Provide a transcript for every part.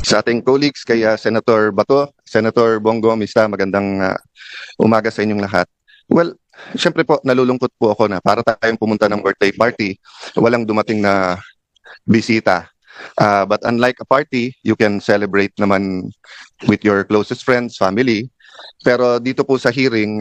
Sa ating colleagues, kaya Senator Bato, Senator Bongo, Mista, magandang umaga sa inyong lahat. Well, syempre po, nalulungkot po ako na para tayong pumunta ng birthday party, walang dumating na bisita. But unlike a party, you can celebrate naman with your closest friends, family. Pero dito po sa hearing,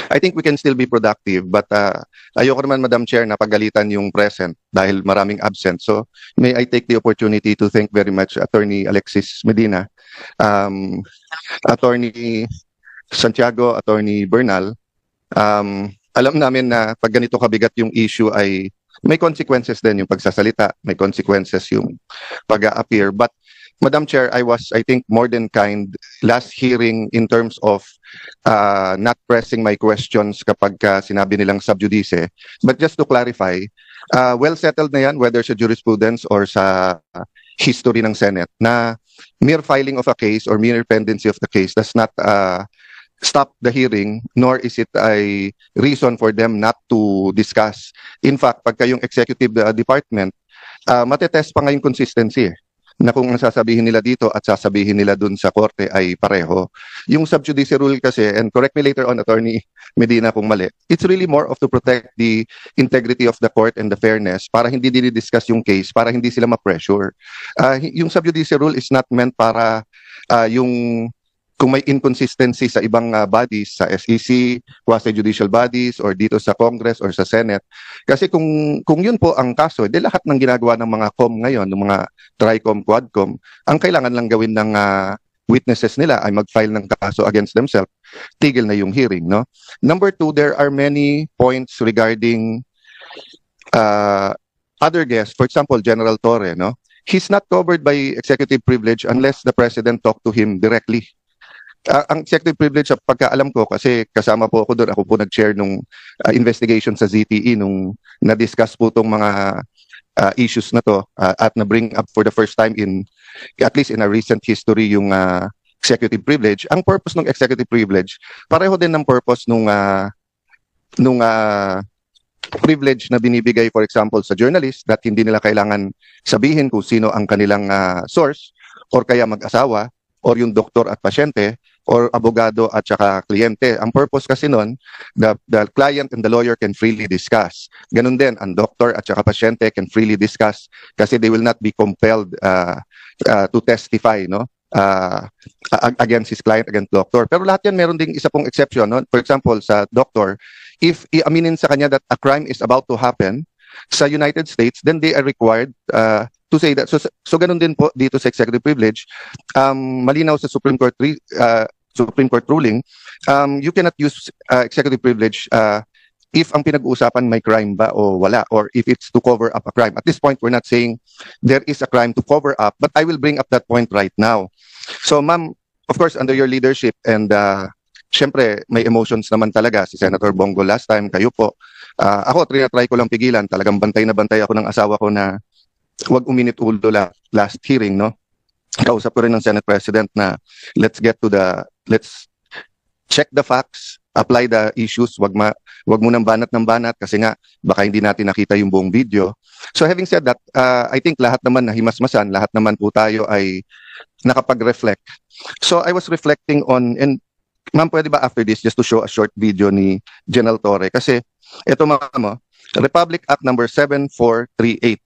I think we can still be productive, but ayoko naman, Madam Chair, na pagalitan yung present dahil maraming absent. So may I take the opportunity to thank very much Attorney Alexis Medina, Attorney Santiago, Attorney Bernal. Alam namin na pag ganito kabigat yung issue ay may consequences din yung pagsasalita, may consequences yung pag-a-appear. But Madam Chair, I think, more than kind last hearing in terms of not pressing my questions kapag sinabi nilang sub judice. But just to clarify, well settled na yan, whether sa jurisprudence or sa history ng Senate, na mere filing of a case or mere pendency of the case does not stop the hearing, nor is it a reason for them not to discuss. In fact, pagka yung executive department, matetest pa nga yung consistency na kung ang sasabihin nila dito at sasabihin nila dun sa korte ay pareho. Yung sub judice rule kasi, and correct me later on, Attorney Medina, kung mali, it's really more of to protect the integrity of the court and the fairness para hindi dinidiscuss yung case, para hindi sila ma-pressure. Yung sub judice rule is not meant para yung kung may inconsistency sa ibang bodies, sa SEC, quasi-judicial bodies, or dito sa Congress or sa Senate. Kasi kung yun po ang kaso, di lahat ng ginagawa ng mga COM ngayon, ng mga TRICOM, QUADCOM, ang kailangan lang gawin ng witnesses nila ay mag-file ng kaso against themselves. Tigil na yung hearing, no? Number two, there are many points regarding other guests. For example, General Torre, no? He's not covered by executive privilege unless the President talked to him directly. Ang executive privilege, pagkaalam ko, kasi kasama po ako doon, ako po nag-chair nung investigation sa ZTE nung na-discuss po itong mga issues na to at na-bring up for the first time in, at least in a recent history, yung executive privilege. Ang purpose ng executive privilege, pareho din ng purpose nung privilege na binibigay, for example, sa journalist, that hindi nila kailangan sabihin kung sino ang kanilang source, or kaya mag-asawa, or yung doktor at pasyente, or abogado at saka kliyente. Ang purpose kasi nun, the client and the lawyer can freely discuss. Ganun din, ang doktor at saka pasyente can freely discuss kasi they will not be compelled to testify, no? Against his client, against doctor. Pero lahat yan, meron ding isa pong exception, no? For example, sa doctor, if iaminin sa kanya that a crime is about to happen sa United States, then they are required to say that. So ganun din po dito sa executive privilege. Malinaw sa Supreme Court ruling, you cannot use executive privilege if ang pinag-uusapan may crime ba o wala, or if it's to cover up a crime. At this point, we're not saying there is a crime to cover up, but I will bring up that point right now. So ma'am, of course, under your leadership, and syempre may emotions naman talaga si Senator Bongo last time, kayo po. Ako, try ko lang pigilan. Talagang bantay na bantay ako ng asawa ko na wag uminit ulo last hearing, no? Kausap ko rin ng Senate President na let's check the facts, apply the issues, wag mo nang banat ng banat kasi nga baka hindi natin nakita yung buong video. So having said that, I think lahat naman nahimasmasan, lahat naman po tayo ay nakapag-reflect. So I was reflecting on, and ma'am, pwede ba after this just to show a short video ni General Torre? Kasi ito ma'am, Republic Act number 7438,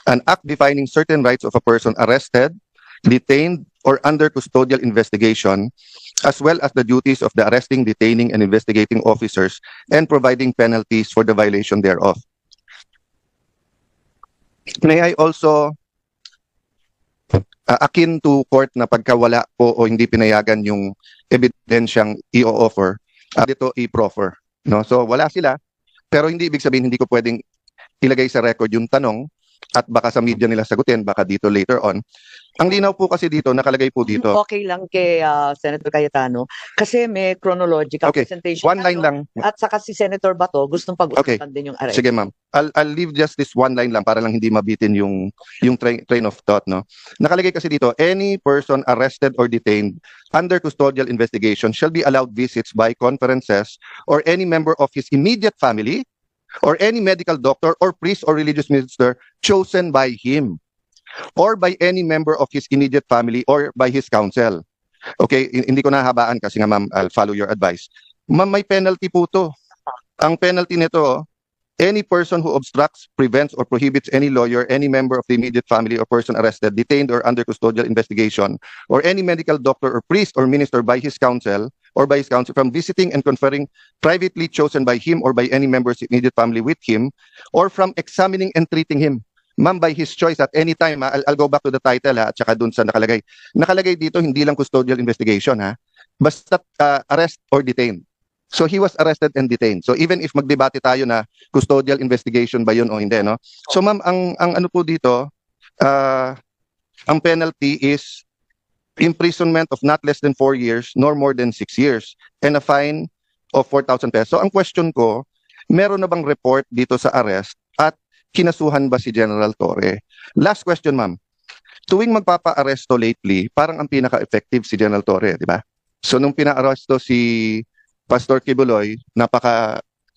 an act defining certain rights of a person arrested, detained, or under custodial investigation, as well as the duties of the arresting, detaining, and investigating officers, and providing penalties for the violation thereof. May I also, akin to court na pagkawala po o hindi pinayagan yung ebidensyang i-offer, dito i-proffer. No? So wala sila, pero hindi ibig sabihin hindi ko pwedeng ilagay sa record yung tanong at baka sa media nila sagutin, baka dito later on. Ang linaw po kasi dito, nakalagay po dito. Okay lang kay Senator Cayetano kasi may chronological presentation. One line lang. At saka si Senator Bato gustong pag-usapan din yung arrest. Sige ma'am. I'll leave just this one line lang para lang hindi mabitin yung train of thought, no. Nakalagay kasi dito, any person arrested or detained under custodial investigation shall be allowed visits by conferences or any member of his immediate family or any medical doctor or priest or religious minister chosen by him. or by any member of his immediate family or by his counsel. Okay, hindi ko nahabaan kasi nga ma'am, I'll follow your advice. Ma'am, may penalty po to. Ang penalty nito, any person who obstructs, prevents, or prohibits any lawyer, any member of the immediate family or person arrested, detained, or under custodial investigation, or any medical doctor or priest or minister by his counsel or by his counsel from visiting and conferring privately chosen by him or by any member of his immediate family with him, or from examining and treating him. Ma'am, by his choice at any time, I'll go back to the title at saka dun sa nakalagay. Nakalagay dito, hindi lang custodial investigation basta arrest or detain. So he was arrested and detained. So even if magdebate tayo na custodial investigation ba yun o hindi, no? So ma'am, ang ano po dito, ang penalty is imprisonment of not less than 4 years nor more than 6 years and a fine of 4,000 pesos. So ang question ko, meron na bang report dito sa arrest at kinasuhan ba si General Torre? Last question, ma'am. Tuwing magpapa-aresto lately, parang ang pinaka-effective si General Torre, di ba? So nung pina-aresto si Pastor Kibuloy,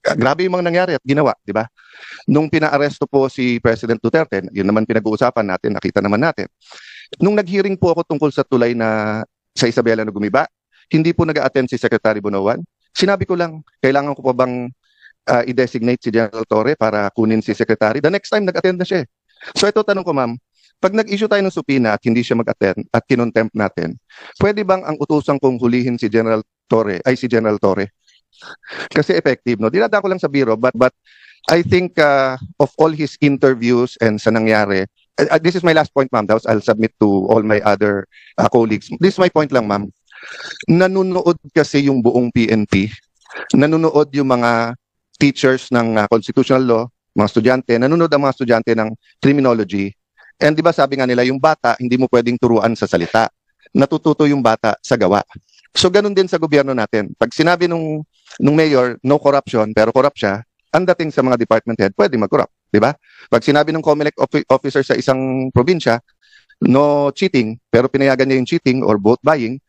grabe yung mga nangyari at ginawa, di ba? Nung pina-aresto po si President Duterte, yun naman pinag-uusapan natin, nakita naman natin. Nung nag-hearing po ako tungkol sa tulay na sa Isabela na gumiba, hindi po nag-attend si Secretary Bunoan. Sinabi ko lang, kailangan ko pa bang i-designate si General Torre para kunin si Secretary? The next time, nag-attend na siya. So ito tanong ko, ma'am, pag nag-issue tayo ng subpoena at hindi siya mag-attend at kinontempt natin, pwede bang ang utusan kong hulihin si General Torre ay si General Torre? Kasi effective, no? Dinada ko lang sa biro, but I think of all his interviews and sa nangyari, this is my last point, ma'am. I'll submit to all my other colleagues. This is my point lang, ma'am. Nanunood kasi yung buong PNP, nanunood yung mga teachers ng constitutional law, mga estudyante, nanonood ang mga estudyante ng criminology. And di ba sabi nga nila, yung bata, hindi mo pwedeng turuan sa salita. Natututo yung bata sa gawa. So ganun din sa gobyerno natin. Pag sinabi nung mayor, no corruption, pero corrupt siya, ang dating sa mga department head, pwede mag-corrupt. Di ba? Pag sinabi ng COMELEC officer sa isang probinsya, no cheating, pero pinayagan niya yung cheating or vote buying,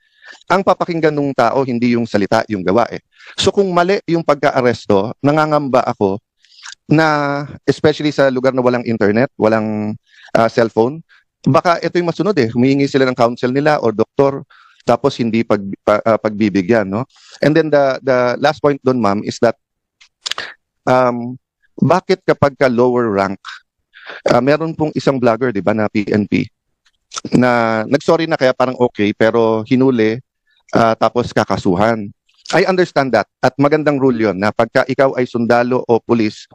ang papakinggan ng tao, hindi yung salita, yung gawa So kung mali yung pagka-aresto, nangangamba ako na especially sa lugar na walang internet, walang cellphone, baka ito yung masunod humihingi sila ng counsel nila or doktor, tapos hindi pagbibigyan, no? And then the last point doon, ma'am, is that bakit kapag ka lower rank, meron pong isang vlogger, di ba, na PNP, na nagsorry na kaya parang okay, pero hinuli, tapos kakasuhan. I understand that at magandang rule yun na pagka ikaw ay sundalo o pulis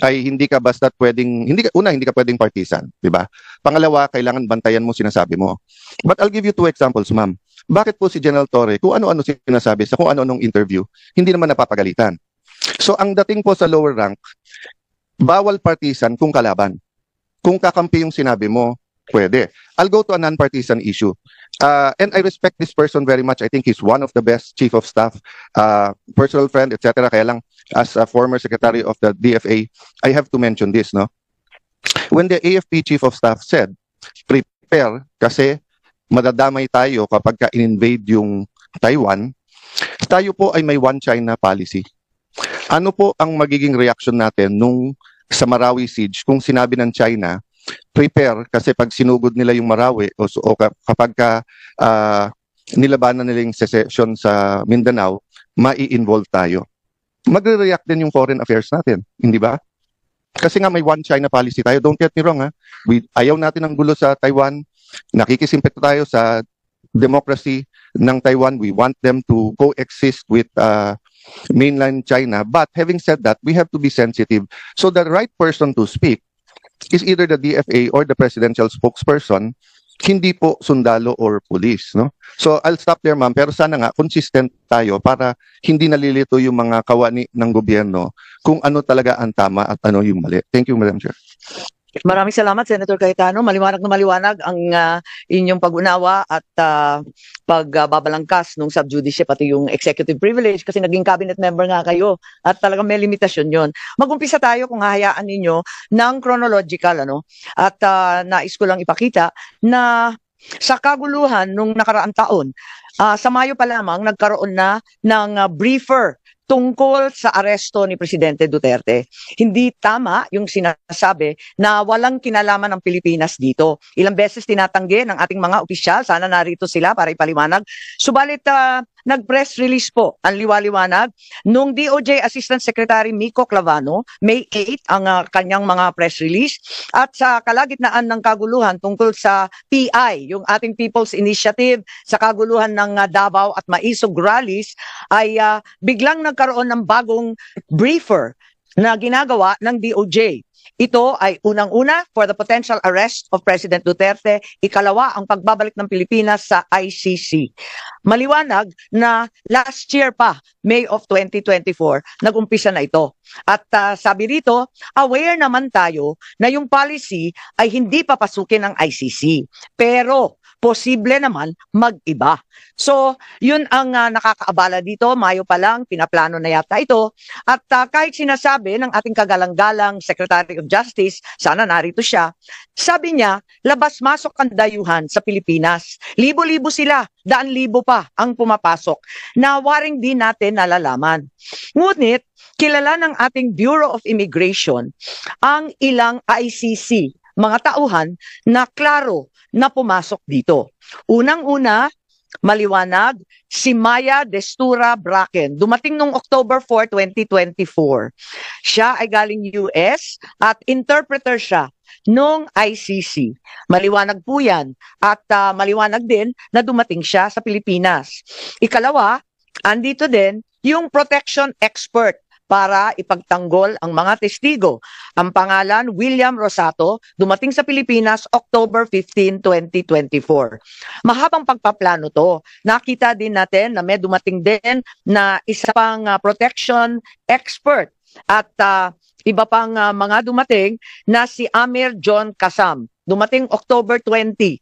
ay hindi ka basta pwedeng hindi ka pwedeng partisan, di ba? Pangalawa, kailangan bantayan mo sinasabi mo. But I'll give you 2 examples, ma'am. Bakit po si General Torre kung ano-ano sinasabi sa kung ano-anong interview, hindi naman napapagalitan. So ang dating po sa lower rank, bawal partisan kung kalaban. Kung kakampi yung sinabi mo, pwede. I'll go to a non-partisan issue. And I respect this person very much. I think he's one of the best chief of staff, personal friend, etc. Kaya lang, as a former secretary of the DFA, I have to mention this, no? When the AFP chief of staff said, prepare kasi madadamay tayo kapag ka-invade yung Taiwan, tayo po ay may one China policy. Ano po ang magiging reaction natin nung sa Marawi siege kung sinabi ng China, prepare kasi pag sinugod nila yung Marawi o kapag nilabanan nila yung secession sa Mindanao, mai-involve tayo. Magre-react din yung foreign affairs natin, hindi ba? Kasi nga may one China policy tayo. Don't get me wrong, ayaw natin ng gulo sa Taiwan. Nakikisimpekto tayo sa democracy ng Taiwan. We want them to coexist with mainland China. But having said that, we have to be sensitive. So the right person to speak is either the DFA or the presidential spokesperson, hindi po sundalo or police, no? So I'll stop there, ma'am, pero sana nga consistent tayo para hindi nalilito yung mga kawani ng gobyerno kung ano talaga ang tama at ano yung mali. Thank you, Madam Chair. Maraming salamat, Senator Cayetano. Maliwanag na maliwanag ang inyong pag-unawa at pagbabalangkas ng subjudice pati yung executive privilege kasi naging cabinet member nga kayo at talagang may limitasyon yon. Mag-umpisa tayo kung hahayaan ninyo ng chronological, ano? At nais ko lang ipakita na sa kaguluhan nung nakaraang taon, sa Mayo pa lamang nagkaroon na ng briefer tungkol sa aresto ni Presidente Duterte. Hindi tama yung sinasabi na walang kinalaman ng Pilipinas dito. Ilang beses tinatanggi ng ating mga opisyal, sana narito sila para ipaliwanag. Subalit nag-press release po ang liwaliwanag nung DOJ Assistant Secretary Miko Clavano, May 8 ang kanyang mga press release, at sa kalagitnaan ng kaguluhan tungkol sa PI, yung ating People's Initiative, sa kaguluhan ng Davao at Maisog rallies, ay biglang nagkaroon ng bagong briefer na ginagawa ng DOJ. Ito ay unang-una for the potential arrest of President Duterte, ikalawa ang pagbabalik ng Pilipinas sa ICC. Maliwanag na last year pa, May of 2024, nag-umpisa na ito. At sabi rito, aware naman tayo na yung policy ay hindi papasukin ng ICC. Pero posible naman mag-iba. So, yun ang nakakaabala dito. Mayo pa lang, pinaplano na yata ito. At kahit sinasabi ng ating kagalang-galang Secretary of Justice, sana narito siya, sabi niya, labas-masok ang dayuhan sa Pilipinas. Libo-libo sila, daan-libo pa ang pumapasok na waring di natin nalalaman. Ngunit, kilala ng ating Bureau of Immigration ang ilang ICC, mga tauhan na klaro na pumasok dito. Unang-una, maliwanag, si Maya Destura Bracken. Dumating noong October 4, 2024. Siya ay galing US at interpreter siya noong ICC. Maliwanag po yan. At maliwanag din na dumating siya sa Pilipinas. Ikalawa, andito din yung protection expert para ipagtanggol ang mga testigo. Ang pangalan, William Rosato, dumating sa Pilipinas October 15, 2024. Mahabang pagpaplano to. Nakita din natin na may dumating din na isa pang protection expert at iba pang mga dumating na si Amir John Kasam. Dumating October 20.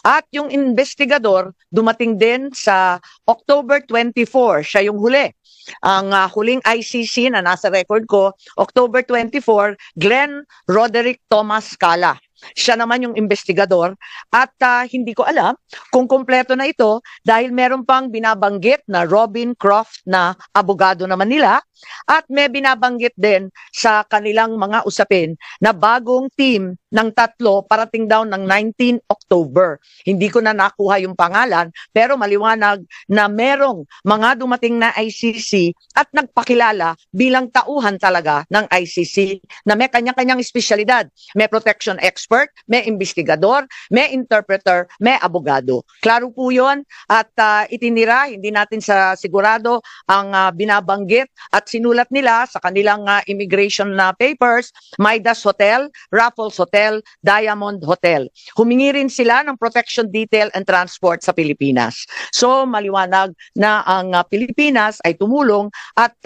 At yung investigador, dumating din sa October 24. Siya yung huli. Ang huling ICC na nasa record ko, October 24, Glenn Roderick Thomas Scala. Siya naman yung investigador at hindi ko alam kung kompleto na ito dahil meron pang binabanggit na Robin Croft na abogado naman nila at may binabanggit din sa kanilang mga usapin na bagong team ng tatlo parating daw ng 19 October. Hindi ko na nakuha yung pangalan pero maliwanag na merong mga dumating na ICC at nagpakilala bilang tauhan talaga ng ICC na may kanya-kanyang espesyalidad. May protection expert, may investigador, may interpreter, may abogado. Klaro po yun at itinira, hindi natin sa sigurado ang binabanggit at sinulat nila sa kanilang immigration papers, Midas Hotel, Raffles Hotel, Diamond Hotel. Humingi rin sila ng protection detail and transport sa Pilipinas. So maliwanag na ang Pilipinas ay tumulong at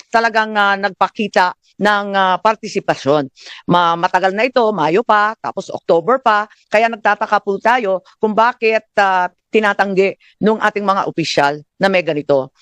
talagang nagpakita ng partisipasyon. Matagal na ito, Mayo pa, tapos October pa, kaya nagtataka po tayo kung bakit tinatanggi nung ating mga opisyal na may ganito.